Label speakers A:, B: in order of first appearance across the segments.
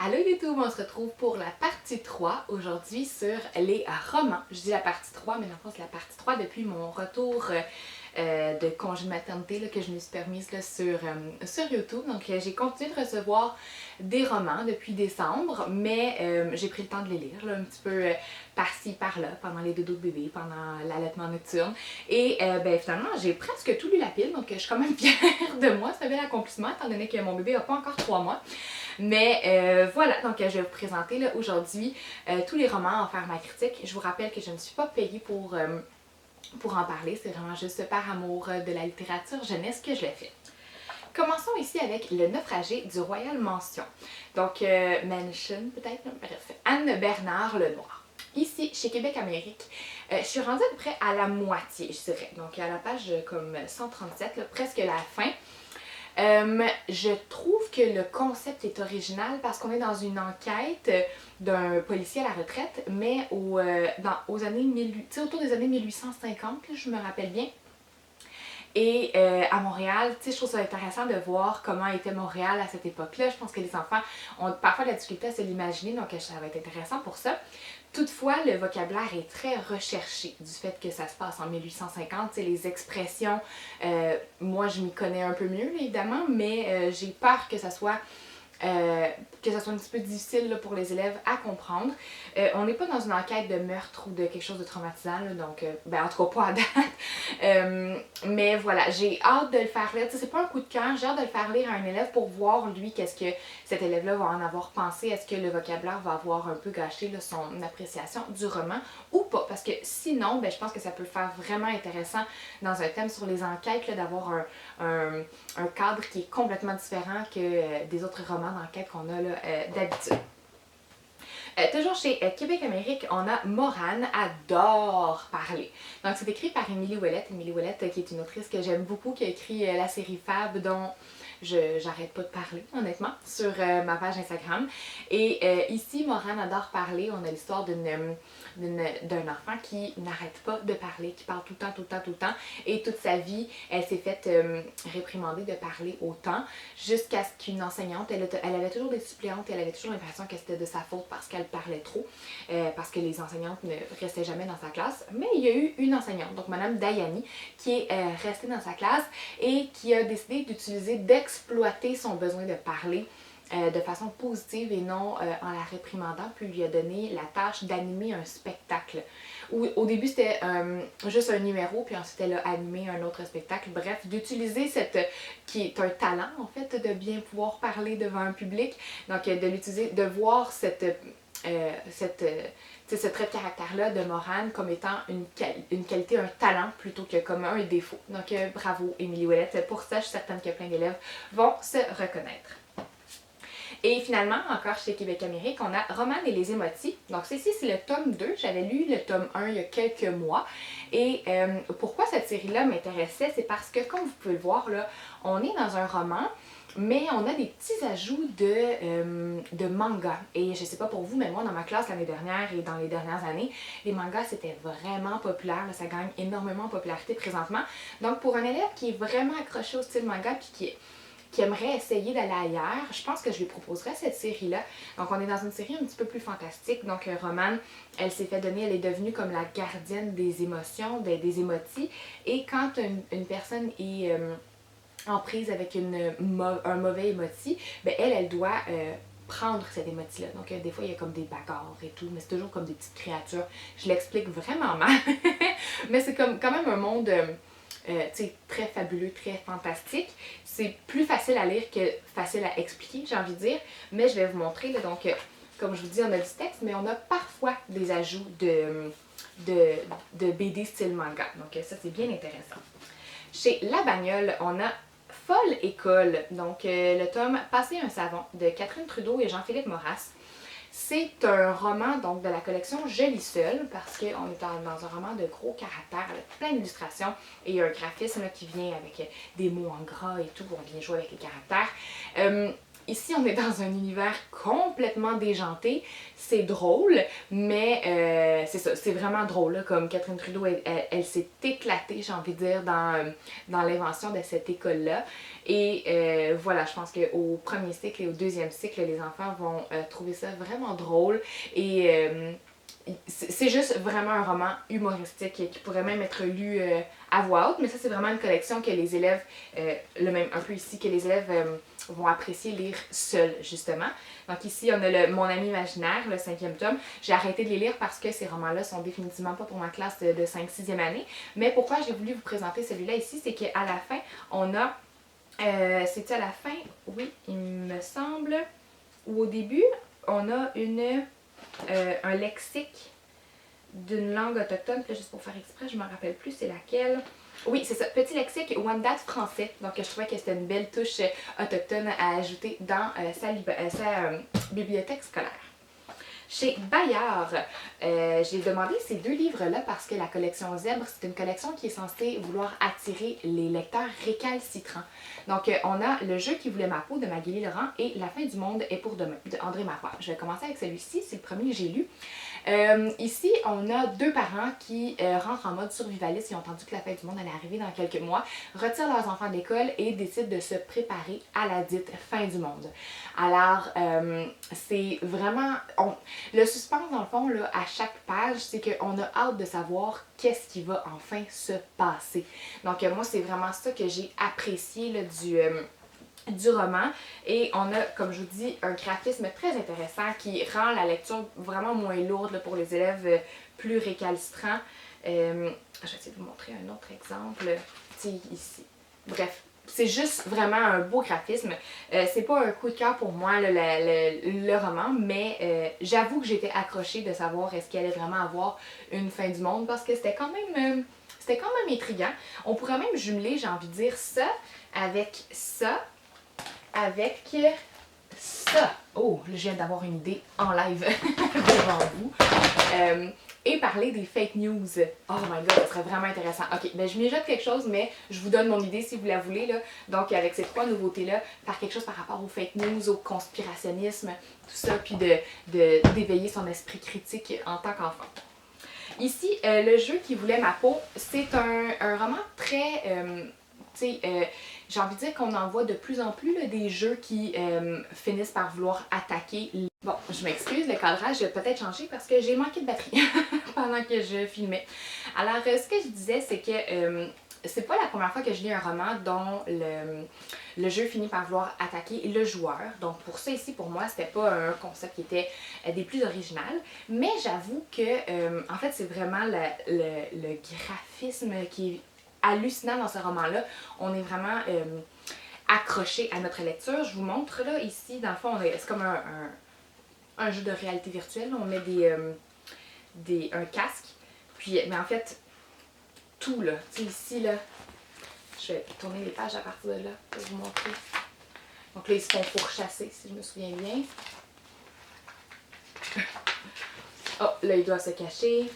A: Allô YouTube, on se retrouve pour la partie 3 aujourd'hui sur les romans. Je dis la partie 3, mais dans le fond c'est la partie 3 depuis mon retour de congé de maternité là, que je me suis permise là, sur YouTube. Donc j'ai continué de recevoir des romans depuis décembre, mais j'ai pris le temps de les lire là, un petit peu par-ci, par-là, pendant les dodos de bébé, pendant l'allaitement nocturne. Et finalement j'ai presque tout lu la pile, donc je suis quand même fière de moi. C'est un bel accomplissement étant donné que mon bébé n'a pas encore 3 mois. Mais voilà, donc je vais vous présenter là, aujourd'hui tous les romans, en faire ma critique. Je vous rappelle que je ne suis pas payée pour en parler, c'est vraiment juste par amour de la littérature jeunesse que je le fais. Commençons ici avec Le Naufragé du Royal Mansion. Donc, Mansion peut-être, bref, Anne Bernard Lenoir. Ici, chez Québec Amérique, je suis rendue à peu près à la moitié, je dirais. Donc, à la page comme 137, là, presque la fin. Je trouve que le concept est original parce qu'on est dans une enquête d'un policier à la retraite, mais aux années autour des années 1850, là, je me rappelle bien. Et à Montréal, je trouve ça intéressant de voir comment était Montréal à cette époque-là. Je pense que les enfants ont parfois de la difficulté à se l'imaginer, donc ça va être intéressant pour ça. Toutefois, le vocabulaire est très recherché du fait que ça se passe en 1850. Les expressions, moi je m'y connais un peu mieux évidemment, mais j'ai peur que ça soit un petit peu difficile là, pour les élèves à comprendre. On n'est pas dans une enquête de meurtre ou de quelque chose de traumatisant, là, donc, en tout cas pas à date. Mais voilà, j'ai hâte de le faire lire. C'est pas un coup de cœur, j'ai hâte de le faire lire à un élève pour voir, lui, qu'est-ce que cet élève-là va en avoir pensé. Est-ce que le vocabulaire va avoir un peu gâché là, son appréciation du roman ou pas? Parce que sinon, je pense que ça peut faire vraiment intéressant dans un thème sur les enquêtes, d'avoir un cadre qui est complètement différent que des autres romans d'enquête qu'on a d'habitude. Toujours chez Québec Amérique, on a Morane adore parler. Donc c'est écrit par Émilie Ouellette. Émilie Ouellette qui est une autrice que j'aime beaucoup, qui a écrit la série Fab dont j'arrête pas de parler honnêtement sur ma page Instagram. Et ici, Morane adore parler. On a l'histoire d'un enfant qui n'arrête pas de parler, qui parle tout le temps, tout le temps, tout le temps. Et toute sa vie, elle s'est faite réprimander de parler autant jusqu'à ce qu'une enseignante, elle avait toujours des suppléantes et elle avait toujours l'impression que c'était de sa faute parce qu'elle parlait trop, parce que les enseignantes ne restaient jamais dans sa classe. Mais il y a eu une enseignante, donc Madame Dayani, qui est restée dans sa classe et qui a décidé d'exploiter son besoin de parler de façon positive et non en la réprimandant, puis lui a donné la tâche d'animer un spectacle. Au début, c'était juste un numéro, puis ensuite elle a animé un autre spectacle. Bref, d'utiliser qui est un talent, en fait, de bien pouvoir parler devant un public. Donc, de l'utiliser, de voir ce trait de caractère-là de Morane comme étant une qualité, un talent, plutôt que comme un défaut. Donc, bravo, Émilie Ouellette. Pour ça, je suis certaine que plein d'élèves vont se reconnaître. Et finalement, encore chez Québec Amérique, on a Romane et les émotis. Donc ceci, c'est le tome 2. J'avais lu le tome 1 il y a quelques mois. Et pourquoi cette série-là m'intéressait, c'est parce que, comme vous pouvez le voir, là, on est dans un roman, mais on a des petits ajouts de manga. Et je sais pas pour vous, mais moi, dans ma classe l'année dernière et dans les dernières années, les mangas, c'était vraiment populaire. Là, ça gagne énormément en popularité présentement. Donc, pour un élève qui est vraiment accroché au style manga puis qui aimerait essayer d'aller ailleurs, je pense que je lui proposerais cette série-là. Donc, on est dans une série un petit peu plus fantastique. Donc, Romane, elle s'est fait donner, elle est devenue comme la gardienne des émotions, des émotis. Et quand une personne est en prise avec un mauvais émoti, elle doit prendre cet émoji-là. Donc, des fois, il y a comme des bagarres et tout, mais c'est toujours comme des petites créatures. Je l'explique vraiment mal, mais c'est quand même un monde très fabuleux, très fantastique. C'est plus facile à lire que facile à expliquer, j'ai envie de dire, mais je vais vous montrer. Là, donc, comme je vous dis, on a du texte, mais on a parfois des ajouts de BD style manga. Donc, ça, c'est bien intéressant. Chez La Bagnole, on a Folle École, donc le tome Passer un savon de Catherine Trudeau et Jean-Philippe Maurras. C'est un roman donc de la collection Je lis seule parce qu'on est dans un roman de gros caractère avec plein d'illustrations et il y a un graphisme qui vient avec des mots en gras et tout, on vient jouer avec les caractères. ici, on est dans un univers complètement déjanté. C'est drôle, mais c'est ça, c'est vraiment drôle. Là, comme Catherine Trudeau, elle s'est éclatée, j'ai envie de dire, dans l'invention de cette école-là. Et voilà, je pense qu'au premier cycle et au deuxième cycle, les enfants vont trouver ça vraiment drôle. Et c'est juste vraiment un roman humoristique qui pourrait même être lu à voix haute, mais ça c'est vraiment une collection que les élèves, le même un peu ici, que les élèves vont apprécier lire seuls justement. Donc ici on a Mon ami imaginaire, le 5e tome. J'ai arrêté de les lire parce que ces romans-là sont définitivement pas pour ma classe de 5-6e année. Mais pourquoi j'ai voulu vous présenter celui-là ici, c'est qu'à la fin, on a, c'est-tu à la fin? Oui, il me semble, ou au début, on a un lexique d'une langue autochtone. Puis là, juste pour faire exprès, je me rappelle plus c'est laquelle. Oui, c'est ça, petit lexique Wendat français. Donc je trouvais que c'était une belle touche autochtone à ajouter dans sa bibliothèque scolaire. Chez Bayard, j'ai demandé ces 2 livres-là parce que la collection Zèbre, c'est une collection qui est censée vouloir attirer les lecteurs récalcitrants. Donc, on a Le jeu qui voulait ma peau de Magali Laurent et La fin du monde est pour demain de André Marois. Je vais commencer avec celui-ci, c'est le premier que j'ai lu. Ici, on a 2 parents qui rentrent en mode survivaliste. Ils ont entendu que la fin du monde allait arriver dans quelques mois, retirent leurs enfants de l'école et décident de se préparer à la dite fin du monde. Alors, c'est vraiment... Le suspense, dans le fond, là, à chaque page, c'est qu'on a hâte de savoir qu'est-ce qui va enfin se passer. Donc, moi, c'est vraiment ça que j'ai apprécié là, du roman. Et on a, comme je vous dis, un graphisme très intéressant qui rend la lecture vraiment moins lourde là, pour les élèves plus récalcitrants. Je vais essayer de vous montrer un autre exemple. Ici. Bref. C'est juste vraiment un beau graphisme. C'est pas un coup de cœur pour moi, là, le roman, mais j'avoue que j'étais accrochée de savoir est-ce qu'il allait vraiment avoir une fin du monde parce que c'était quand même intriguant. On pourrait même jumeler, j'ai envie de dire, ça avec ça, avec ça. Oh, je viens d'avoir une idée en live devant vous. Et parler des fake news. Oh my god, ça serait vraiment intéressant. Ok, ben je mijote quelque chose, mais je vous donne mon idée si vous la voulez. Là. Donc, avec ces 3 nouveautés-là, faire quelque chose par rapport aux fake news, au conspirationnisme, tout ça, puis d'éveiller son esprit critique en tant qu'enfant. Ici, Le jeu qui voulait ma peau, c'est un roman très... j'ai envie de dire qu'on en voit de plus en plus là, des jeux qui finissent par vouloir attaquer. Bon, je m'excuse, le cadrage a peut-être changé parce que j'ai manqué de batterie pendant que je filmais. Alors, ce que je disais, c'est que c'est pas la première fois que je lis un roman dont le jeu finit par vouloir attaquer le joueur. Donc pour ça ici, pour moi, c'était pas un concept qui était des plus originales. Mais j'avoue que, en fait, c'est vraiment le graphisme qui est hallucinant dans ce roman-là. On est vraiment accroché à notre lecture. Je vous montre là, ici, dans le fond, c'est comme un jeu de réalité virtuelle. On met un casque. Puis, mais en fait, tout là, tu sais ici là, je vais tourner les pages à partir de là pour vous montrer. Donc là, ils se font pourchasser, si je me souviens bien. Oh, là, ils doivent se cacher.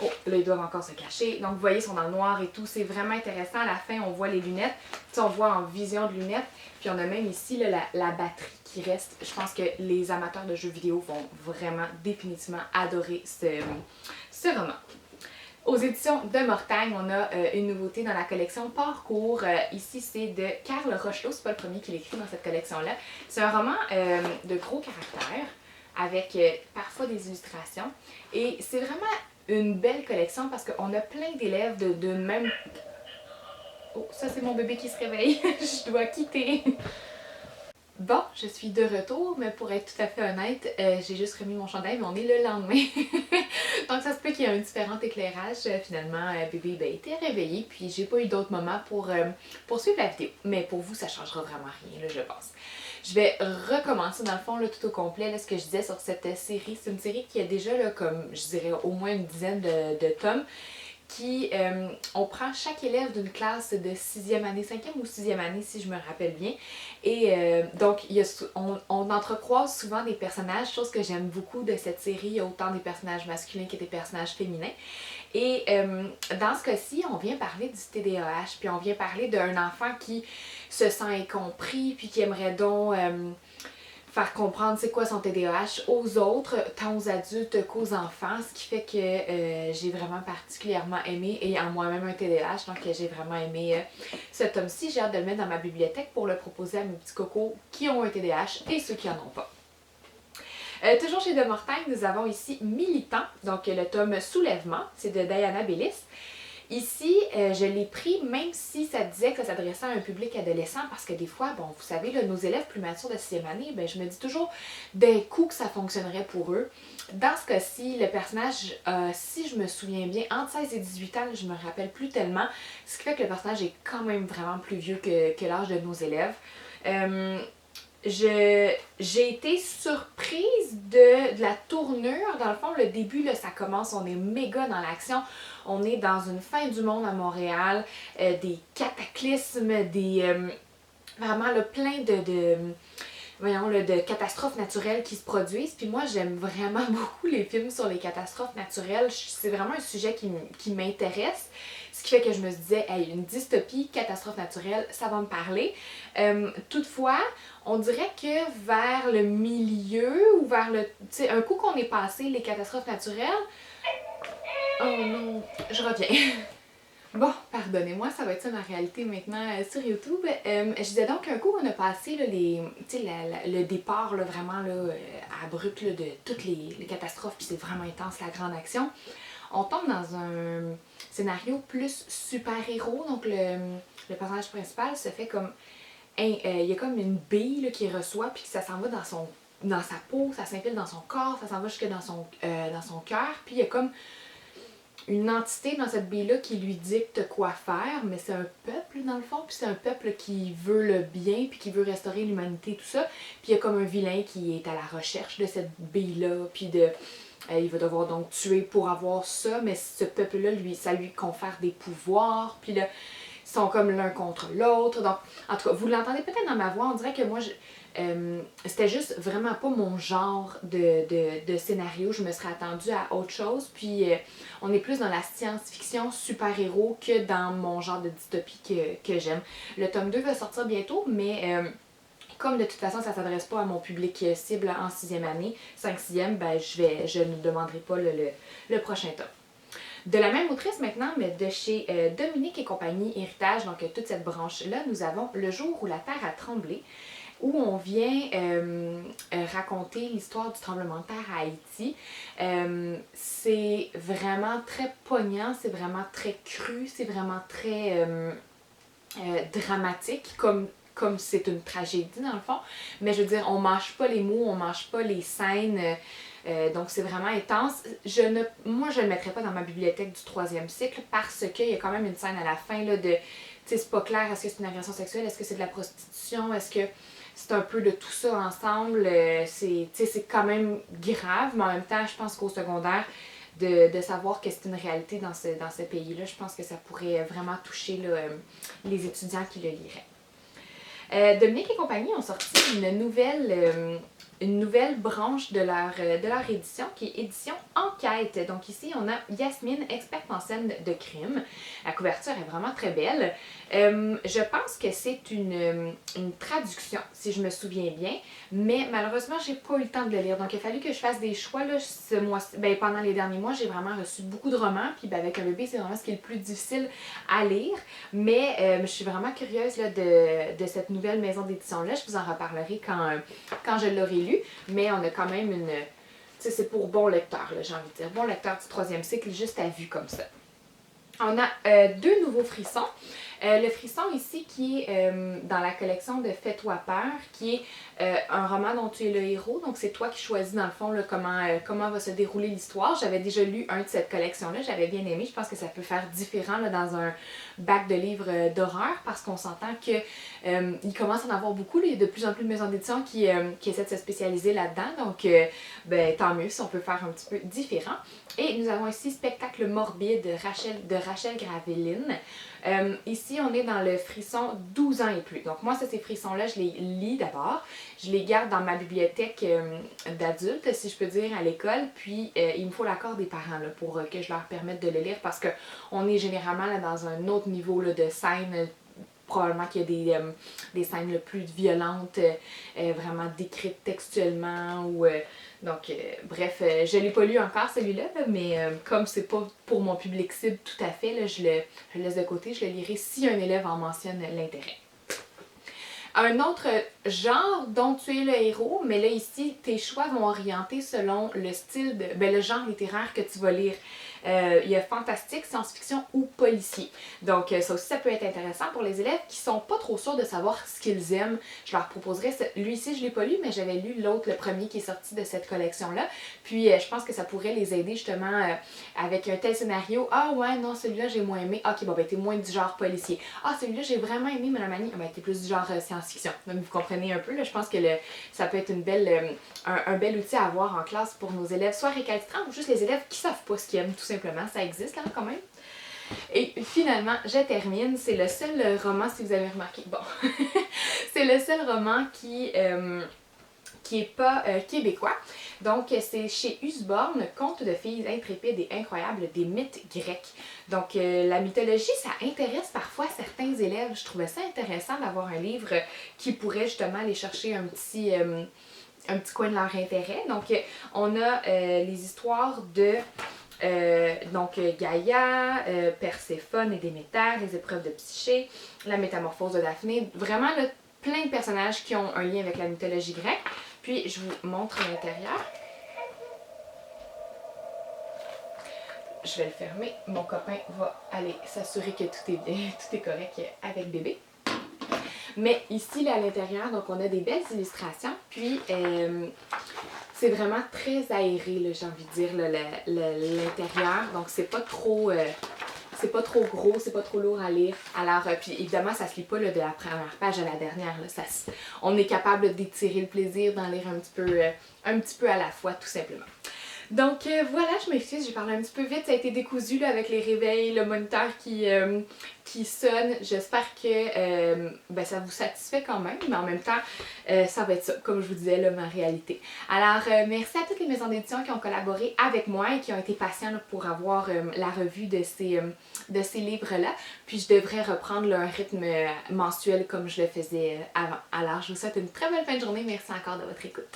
A: Oh, là, ils doivent encore se cacher. Donc, vous voyez, ils sont dans le noir et tout. C'est vraiment intéressant. À la fin, on voit les lunettes. Tu sais, on voit en vision de lunettes. Puis, on a même ici là, la batterie qui reste. Je pense que les amateurs de jeux vidéo vont vraiment définitivement adorer ce roman. Aux éditions de Mortagne, on a une nouveauté dans la collection Parcours. Ici, c'est de Carl Rochelot. C'est pas le premier qui l'écrit dans cette collection-là. C'est un roman de gros caractère avec parfois des illustrations. Et c'est vraiment une belle collection parce qu'on a plein d'élèves de même... Oh, ça c'est mon bébé qui se réveille. Je dois quitter. Bon, je suis de retour, mais pour être tout à fait honnête, j'ai juste remis mon chandail, mais on est le lendemain. Donc ça se peut qu'il y ait un différent éclairage. Finalement, bébé était réveillé, puis j'ai pas eu d'autres moments pour suivre la vidéo. Mais pour vous, ça changera vraiment rien, là, je pense. Je vais recommencer dans le fond là, tout au complet là, ce que je disais sur cette série. C'est une série qui a déjà, là, comme je dirais, au moins une dizaine de tomes. On prend chaque élève d'une classe de 6e année, 5e ou 6e année si je me rappelle bien. Et donc, on entrecroise souvent des personnages, chose que j'aime beaucoup de cette série, autant des personnages masculins que des personnages féminins. Et dans ce cas-ci, on vient parler du TDAH, puis on vient parler d'un enfant qui se sent incompris, puis qui aimerait donc faire comprendre c'est quoi son TDAH aux autres, tant aux adultes qu'aux enfants, ce qui fait que j'ai vraiment particulièrement aimé, et en moi-même un TDAH, donc j'ai vraiment aimé ce tome-ci. J'ai hâte de le mettre dans ma bibliothèque pour le proposer à mes petits cocos qui ont un TDAH et ceux qui en ont pas. Toujours chez De Mortagne, nous avons ici Militant, donc le tome Soulèvement, c'est de Diana Bellis. Ici, je l'ai pris même si ça disait que ça s'adressait à un public adolescent, parce que des fois, bon, vous savez, là, nos élèves plus matures de 6e année, ben, je me dis toujours d'un coup que ça fonctionnerait pour eux. Dans ce cas-ci, le personnage, si je me souviens bien, entre 16 et 18 ans, je me rappelle plus tellement, ce qui fait que le personnage est quand même vraiment plus vieux que l'âge de nos élèves. J'ai été surprise de la tournure. Dans le fond, le début, là, ça commence, on est méga dans l'action. On est dans une fin du monde à Montréal, des cataclysmes, vraiment là, plein de catastrophes naturelles qui se produisent. Puis moi, j'aime vraiment beaucoup les films sur les catastrophes naturelles. C'est vraiment un sujet qui m'intéresse. Ce qui fait que je me disais, hey, une dystopie, catastrophe naturelle, ça va me parler. Toutefois, on dirait que vers le milieu ou vers le... Tu sais, un coup qu'on est passé les catastrophes naturelles... Oh non, je reviens. Bon, pardonnez-moi, ça va être ça ma réalité maintenant sur YouTube. Je disais donc qu'un coup on a passé là, le départ là, vraiment là, abrupt là, de toutes les catastrophes, puis c'est vraiment intense la grande action. On tombe dans un scénario plus super-héros, donc le personnage principal se fait comme... il y a comme une bille là, qu'il reçoit, puis ça s'en va dans sa peau, ça s'infile dans son corps, ça s'en va jusque dans son cœur, puis il y a comme une entité dans cette bille-là qui lui dicte quoi faire, mais c'est un peuple dans le fond, puis c'est un peuple qui veut le bien, puis qui veut restaurer l'humanité, tout ça. Puis il y a comme un vilain qui est à la recherche de cette bille-là, puis il va devoir donc tuer pour avoir ça, mais ce peuple-là, ça lui confère des pouvoirs, puis là, ils sont comme l'un contre l'autre. Donc, en tout cas, vous l'entendez peut-être dans ma voix, on dirait que moi, c'était juste vraiment pas mon genre de scénario. Je me serais attendue à autre chose. Puis on est plus dans la science-fiction super-héros que dans mon genre de dystopie que j'aime. Le tome 2 va sortir bientôt, mais comme de toute façon ça s'adresse pas à mon public cible en 6e année, 5-6e, ben je ne demanderai pas le prochain tome. De la même autrice maintenant, mais de chez Dominique et compagnie Héritage, donc toute cette branche-là, nous avons Le jour où la terre a tremblé, où on vient raconter l'histoire du tremblement de terre à Haïti. C'est vraiment très poignant, c'est vraiment très cru, c'est vraiment très dramatique, comme c'est une tragédie dans le fond. Mais je veux dire, on mâche pas les mots, on mâche pas les scènes. Donc c'est vraiment intense. Moi, je ne le mettrais pas dans ma bibliothèque du 3e cycle parce qu'il y a quand même une scène à la fin là, de... Tu sais, c'est pas clair, est-ce que c'est une agression sexuelle, est-ce que c'est de la prostitution, est-ce que c'est un peu de tout ça ensemble. C'est quand même grave, mais en même temps, je pense qu'au secondaire, de savoir que c'est une réalité dans ce pays-là, je pense que ça pourrait vraiment toucher là, les étudiants qui le liraient. Dominique et compagnie ont sorti une nouvelle branche de leur édition, qui est édition enquête. Donc ici, on a Yasmine, experte en scène de crime. La couverture est vraiment très belle. Je pense que c'est une traduction, si je me souviens bien, mais malheureusement, j'ai pas eu le temps de le lire. Donc il a fallu que je fasse des choix là, pendant les derniers mois. J'ai vraiment reçu beaucoup de romans, puis avec un bébé, c'est vraiment ce qui est le plus difficile à lire. Mais je suis vraiment curieuse là, de cette nouvelle maison d'édition-là. Je vous en reparlerai quand je l'aurai lu. Mais on a quand même une... Tu sais, c'est pour bon lecteur, j'ai envie de dire. Bon lecteur du 3e cycle, juste à vue comme ça. On a 2 nouveaux frissons. Le frisson ici qui est dans la collection de Fais-toi peur, qui est un roman dont tu es le héros. Donc c'est toi qui choisis dans le fond là, comment va se dérouler l'histoire. J'avais déjà lu un de cette collection-là, j'avais bien aimé. Je pense que ça peut faire différent là, dans un bac de livres d'horreur parce qu'on s'entend qu'il commence à en avoir beaucoup. Il y a de plus en plus de maisons d'édition qui essaient de se spécialiser là-dedans. Donc tant mieux si on peut faire un petit peu différent. Et nous avons ici Spectacle morbide de Rachel Graveline. Ici, on est dans le frisson 12 ans et plus. Donc moi, ces frissons-là, je les lis d'abord. Je les garde dans ma bibliothèque d'adultes, si je peux dire, à l'école. Puis il me faut l'accord des parents là, pour que je leur permette de le lire parce qu'on est généralement là, dans un autre niveau là, de scène. Probablement qu'il y a des scènes le plus violentes, vraiment décrites textuellement. Bref, je ne l'ai pas lu encore celui-là, là, mais comme c'est pas pour mon public cible tout à fait, là, je le laisse de côté, je le lirai si un élève en mentionne l'intérêt. Un autre genre dont tu es le héros, mais là ici, tes choix vont orienter selon le style, le genre littéraire que tu vas lire. Il y a fantastique, science-fiction ou policier. Donc ça aussi, ça peut être intéressant pour les élèves qui sont pas trop sûrs de savoir ce qu'ils aiment. Je leur proposerais, lui ici je l'ai pas lu, mais j'avais lu l'autre, le premier qui est sorti de cette collection-là. Puis je pense que ça pourrait les aider justement avec un tel scénario. Ah ouais, non, celui-là j'ai moins aimé. Ok, bon ben t'es moins du genre policier. Ah, celui-là j'ai vraiment aimé Madame Annie. Ah ben t'es plus du genre science-fiction. Donc vous comprenez un peu, là, je pense que ça peut être un bel outil à avoir en classe pour nos élèves, soit récalcitrants ou juste les élèves qui savent pas ce qu'ils aiment, tout simplement. Ça existe là quand même. Et finalement, je termine. C'est le seul roman, si vous avez remarqué, bon, c'est le seul roman qui est pas québécois. Donc, c'est chez Usborne, Contes de filles intrépides et incroyables des mythes grecs. Donc, la mythologie, ça intéresse parfois certains élèves. Je trouvais ça intéressant d'avoir un livre qui pourrait justement aller chercher un petit coin de leur intérêt. Donc, on a les histoires de Gaïa, Perséphone et Déméter, les épreuves de Psyché, la métamorphose de Daphné. Vraiment, là, plein de personnages qui ont un lien avec la mythologie grecque. Puis, je vous montre l'intérieur. Je vais le fermer. Mon copain va aller s'assurer que tout est bien, tout est correct avec bébé. Mais ici, là, à l'intérieur, donc on a des belles illustrations. Puis, c'est vraiment très aéré, j'ai envie de dire, l'intérieur. Donc, c'est pas trop gros, c'est pas trop lourd à lire. Alors, puis évidemment, ça se lit pas là, de la première page à la dernière. Là, on est capable d'étirer le plaisir, d'en lire un petit peu à la fois, tout simplement. Donc voilà, je m'excuse, j'ai parlé un petit peu vite, ça a été décousu là, avec les réveils, le moniteur qui sonne. J'espère que ça vous satisfait quand même, mais en même temps, ça va être ça, comme je vous disais, là, ma réalité. Alors, merci à toutes les maisons d'édition qui ont collaboré avec moi et qui ont été patients là, pour avoir la revue de ces livres-là. Puis je devrais reprendre là, un rythme mensuel comme je le faisais avant. Alors, je vous souhaite une très belle fin de journée. Merci encore de votre écoute.